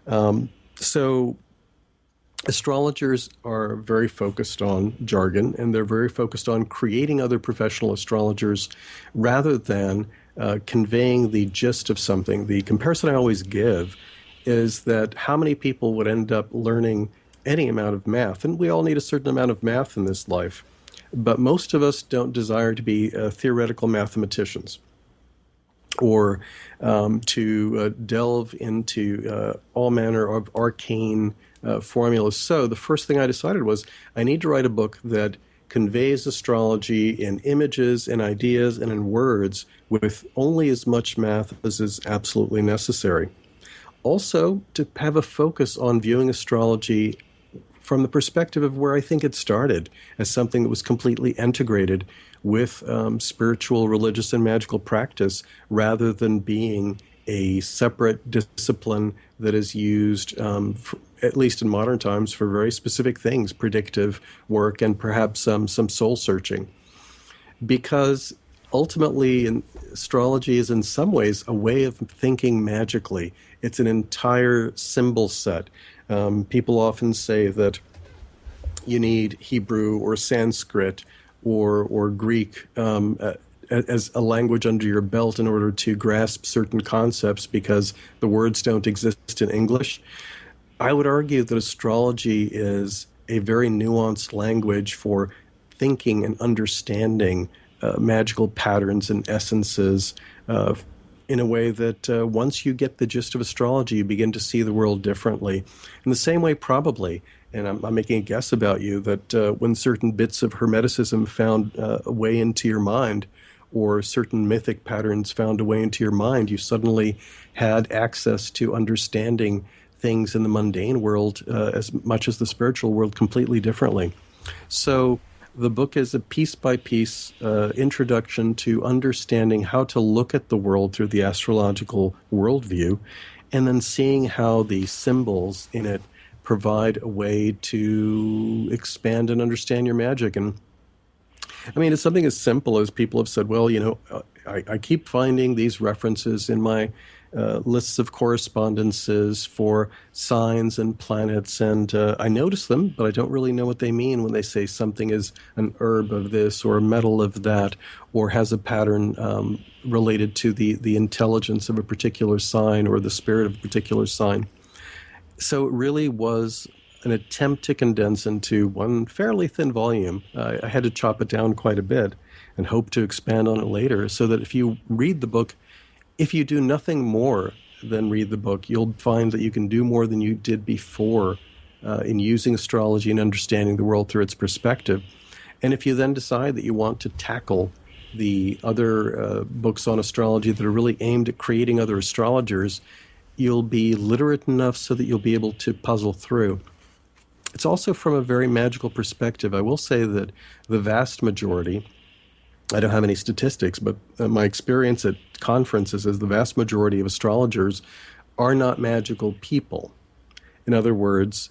So astrologers are very focused on jargon, and they're very focused on creating other professional astrologers rather than conveying the gist of something. The comparison I always give is that how many people would end up learning any amount of math? And we all need a certain amount of math in this life. But most of us don't desire to be theoretical mathematicians or to delve into all manner of arcane formulas. So the first thing I decided was I need to write a book that conveys astrology in images, in ideas, and in words with only as much math as is absolutely necessary. Also, to have a focus on viewing astrology from the perspective of where I think it started, as something that was completely integrated with spiritual, religious, and magical practice, rather than being a separate discipline that is used, at least in modern times, for very specific things, predictive work and perhaps some soul searching. Because ultimately, astrology is in some ways a way of thinking magically. It's an entire symbol set. People often say that you need Hebrew or Sanskrit or Greek as a language under your belt in order to grasp certain concepts because the words don't exist in English. I would argue that astrology is a very nuanced language for thinking and understanding magical patterns and essences in a way that once you get the gist of astrology, you begin to see the world differently. In the same way, probably, and I'm making a guess about you, that when certain bits of Hermeticism found a way into your mind, or certain mythic patterns found a way into your mind, you suddenly had access to understanding things in the mundane world as much as the spiritual world completely differently. So the book is a piece-by-piece introduction to understanding how to look at the world through the astrological worldview, and then seeing how the symbols in it provide a way to expand and understand your magic. And I mean, it's something as simple as people have said, well, I keep finding these references in my lists of correspondences for signs and planets, and I notice them, but I don't really know what they mean when they say something is an herb of this or a metal of that, or has a pattern related to the intelligence of a particular sign or the spirit of a particular sign. So it really was an attempt to condense into one fairly thin volume. I had to chop it down quite a bit and hope to expand on it later, so that if you read the book, if you do nothing more than read the book, you'll find that you can do more than you did before in using astrology and understanding the world through its perspective. And if you then decide that you want to tackle the other books on astrology that are really aimed at creating other astrologers, you'll be literate enough so that you'll be able to puzzle through. It's also from a very magical perspective. I will say that the vast majority, I don't have any statistics, but my experience at conferences is the vast majority of astrologers are not magical people. In other words,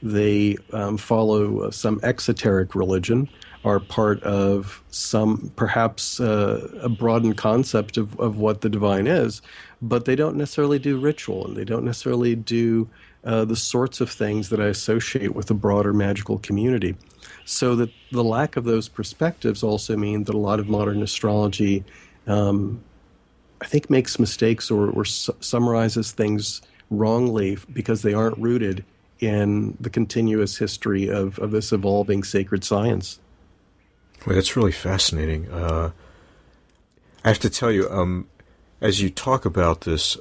they follow some exoteric religion, are part of some, perhaps a broadened concept of what the divine is, but they don't necessarily do ritual, and they don't necessarily do the sorts of things that I associate with the broader magical community. So that the lack of those perspectives also mean that a lot of modern astrology, I think, makes mistakes or summarizes things wrongly because they aren't rooted in the continuous history of this evolving sacred science. Well, that's really fascinating. I have to tell you, as you talk about this,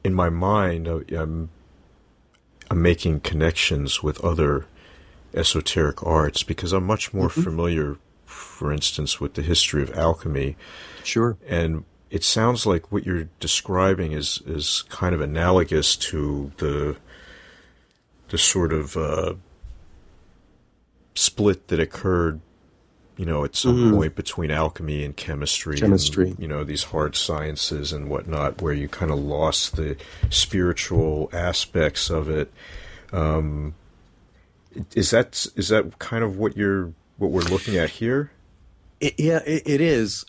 in my mind, I'm making connections with other esoteric arts because I'm much more familiar, for instance, with the history of alchemy. Sure. And it sounds like what you're describing is kind of analogous to the sort of split that occurred, at some point between alchemy and chemistry. And, these hard sciences and whatnot, where you kind of lost the spiritual aspects of it. Is that kind of what we're looking at here? It is.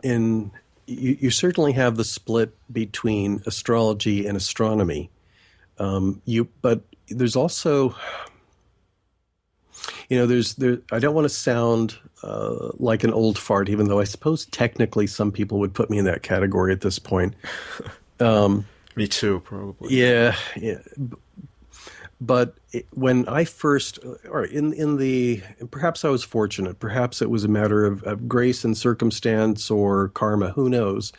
In you certainly have the split between astrology and astronomy. But there's also, I don't want to sound like an old fart, even though I suppose technically some people would put me in that category at this point. Me too, probably. Yeah, yeah. But when I first, or perhaps I was fortunate, perhaps it was a matter of grace and circumstance or karma, who knows?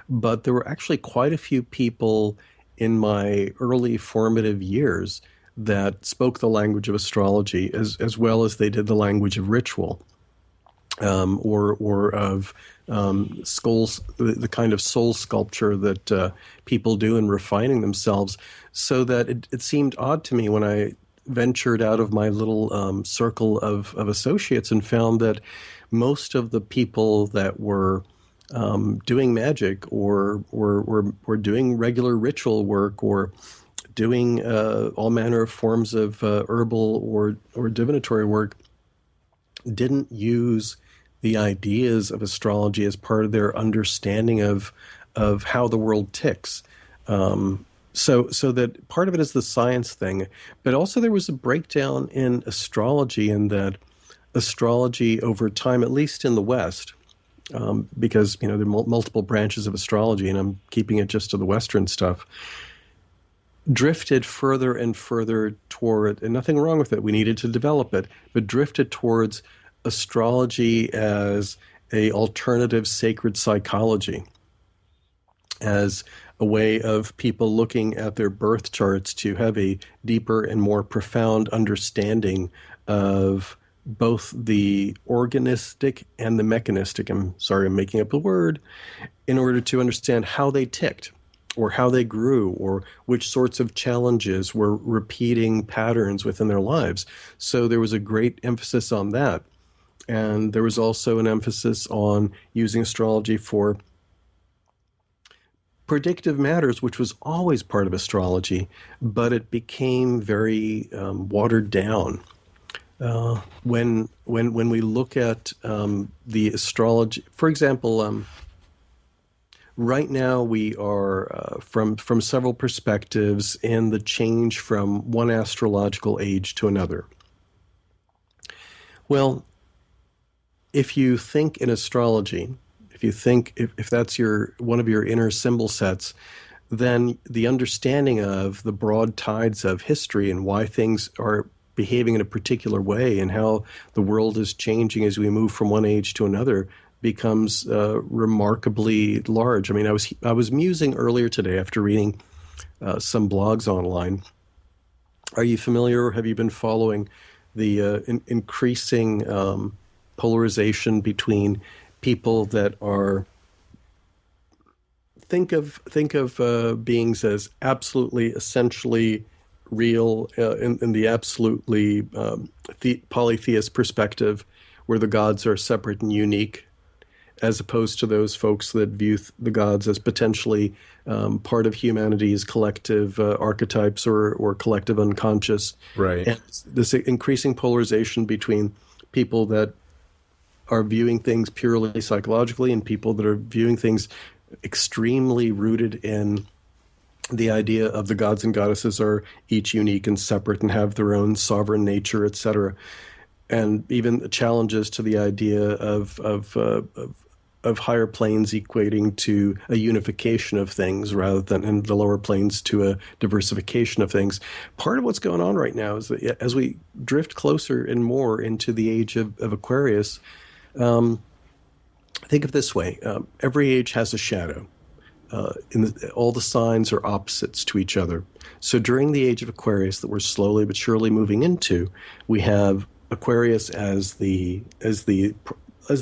But there were actually quite a few people in my early formative years that spoke the language of astrology as well as they did the language of ritual, or of skulls, the kind of soul sculpture that people do in refining themselves. So that it seemed odd to me when I ventured out of my little circle of associates and found that most of the people that were doing magic or doing regular ritual work or doing all manner of forms of herbal or divinatory work didn't use the ideas of astrology as part of their understanding of how the world ticks. So that part of it is the science thing, but also there was a breakdown in astrology, in that astrology over time, at least in the West, because there are multiple branches of astrology, and I'm keeping it just to the Western stuff, drifted further and further toward, and nothing wrong with it, we needed to develop it, but drifted towards astrology as a alternative sacred psychology, as a way of people looking at their birth charts to have a deeper and more profound understanding of both the organistic and the mechanistic. I'm sorry, I'm making up a word, in order to understand how they ticked, or how they grew, or which sorts of challenges were repeating patterns within their lives. So there was a great emphasis on that. And there was also an emphasis on using astrology for predictive matters, which was always part of astrology, but it became very watered down. When we look at the astrology, for example, right now we are from several perspectives in the change from one astrological age to another. Well, if you think in astrology, if that's one of your inner symbol sets, then the understanding of the broad tides of history and why things are behaving in a particular way and how the world is changing as we move from one age to another becomes remarkably large. I mean, I was musing earlier today after reading some blogs online. Are you familiar, or have you been following the increasing polarization between people that are think of beings as absolutely, essentially real in the absolutely polytheist perspective, where the gods are separate and unique, as opposed to those folks that view the gods as potentially part of humanity's collective archetypes or collective unconscious. Right. And this increasing polarization between people that are viewing things purely psychologically and people that are viewing things extremely rooted in the idea of the gods and goddesses are each unique and separate and have their own sovereign nature, etc. And even the challenges to the idea of higher planes equating to a unification of things rather than in the lower planes to a diversification of things. Part of what's going on right now is that as we drift closer and more into the age of Aquarius, think of it this way. Every age has a shadow. All the signs are opposites to each other. So during the age of Aquarius that we're slowly but surely moving into, we have Aquarius as the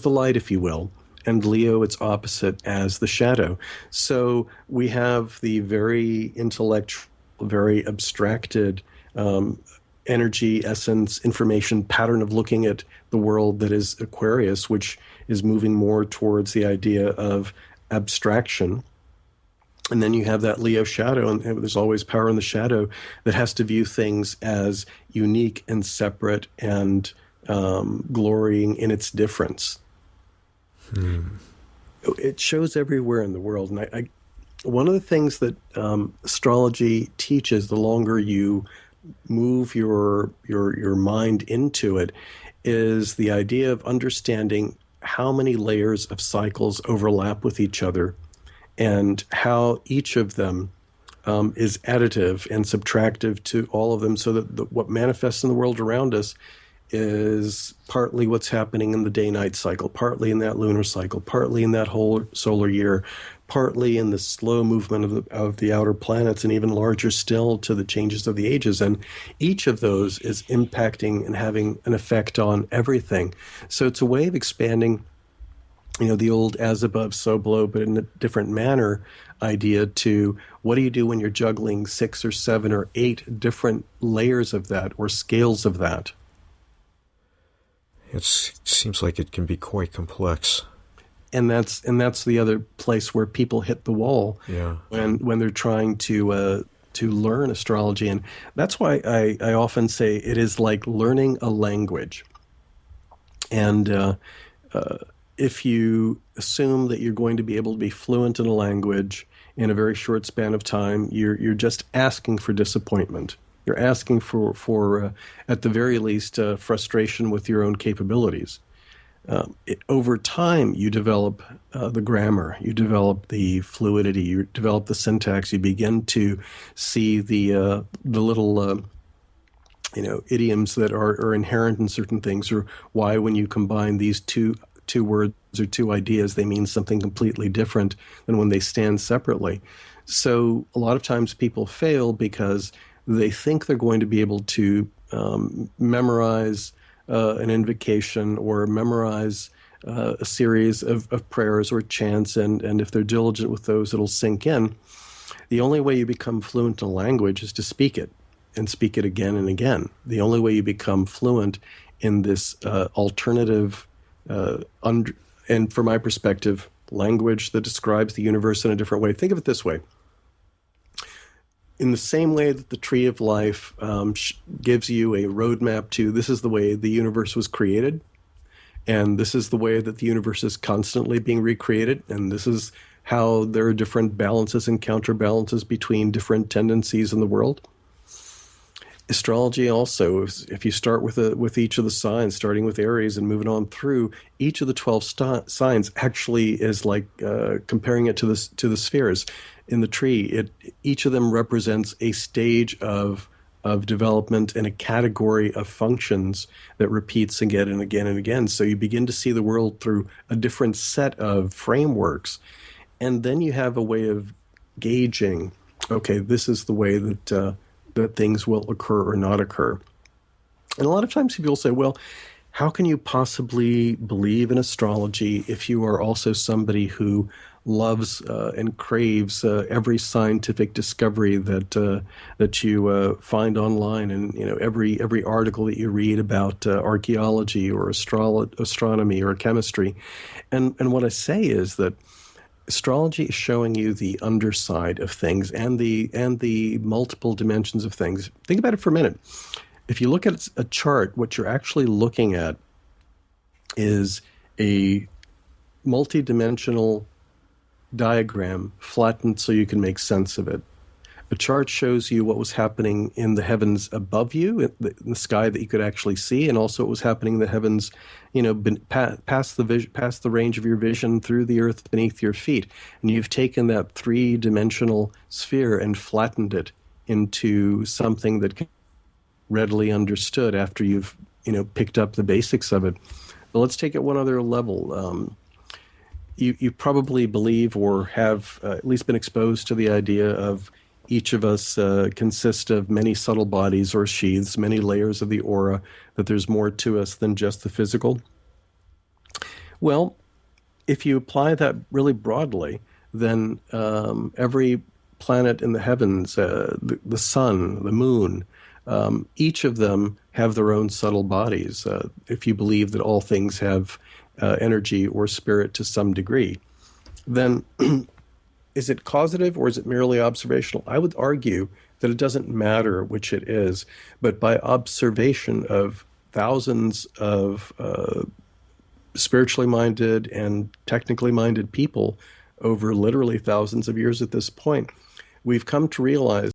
light, if you will, and Leo, its opposite, as the shadow. So we have the very intellectual, very abstracted energy, essence, information pattern of looking at the world that is Aquarius, which is moving more towards the idea of abstraction. And then you have that Leo shadow, and there's always power in the shadow that has to view things as unique and separate and glorying in its difference. It shows everywhere in the world. And one of the things that astrology teaches, the longer you move your mind into it, is the idea of understanding how many layers of cycles overlap with each other and how each of them is additive and subtractive to all of them, so that what manifests in the world around us is partly what's happening in the day-night cycle, partly in that lunar cycle, partly in that whole solar year, partly in the slow movement of the outer planets, and even larger still to the changes of the ages. And each of those is impacting and having an effect on everything. So it's a way of expanding, the old as above, so below, but in a different manner idea to what do you do when you're juggling 6 or 7 or 8 different layers of that or scales of that. It seems like it can be quite complex. And that's the other place where people hit the wall when they're trying to learn astrology. And that's why I often say it is like learning a language. And if you assume that you're going to be able to be fluent in a language in a very short span of time, you're just asking for disappointment. You're asking for at the very least, frustration with your own capabilities. Over time, you develop the grammar, you develop the fluidity, you develop the syntax. You begin to see the little idioms that are inherent in certain things, or why when you combine these two words or two ideas, they mean something completely different than when they stand separately. So a lot of times people fail because they think they're going to be able to memorize an invocation or memorize a series of prayers or chants, and if they're diligent with those, it'll sink in. The only way you become fluent in a language is to speak it, and speak it again and again. The only way you become fluent in this alternative, and from my perspective, language that describes the universe in a different way. Think of it this way. In the same way that the tree of life gives you a roadmap to this is the way the universe was created, and this is the way that the universe is constantly being recreated, and this is how there are different balances and counterbalances between different tendencies in the world. Astrology also, if you start with each of the signs, starting with Aries and moving on through, each of the 12 signs actually is like comparing it to the spheres in the tree. Each of them represents a stage of development and a category of functions that repeats again and again and again. So you begin to see the world through a different set of frameworks, and then you have a way of gauging. Okay, this is the way that things will occur or not occur. And a lot of times people say, well, how can you possibly believe in astrology if you are also somebody who loves and craves every scientific discovery that you find online, and every article that you read about archaeology or astronomy or chemistry? And what I say is that astrology is showing you the underside of things and the multiple dimensions of things. Think about it for a minute. If you look at a chart, what you're actually looking at is a multi-dimensional diagram flattened so you can make sense of it. A chart shows you what was happening in the heavens above you, in the sky that you could actually see, and also what was happening in the heavens, past the range of your vision, through the earth beneath your feet. And you've taken that 3-dimensional sphere and flattened it into something that can be readily understood after you've picked up the basics of it. But let's take it one other level. You probably believe or have at least been exposed to the idea of each of us consist of many subtle bodies or sheaths, many layers of the aura, that there's more to us than just the physical. Well, if you apply that really broadly, then every planet in the heavens, the sun, the moon, each of them have their own subtle bodies, if you believe that all things have energy or spirit to some degree. Then is it causative or is it merely observational? I would argue that it doesn't matter which it is, but by observation of thousands of spiritually minded and technically minded people over literally thousands of years at this point, we've come to realize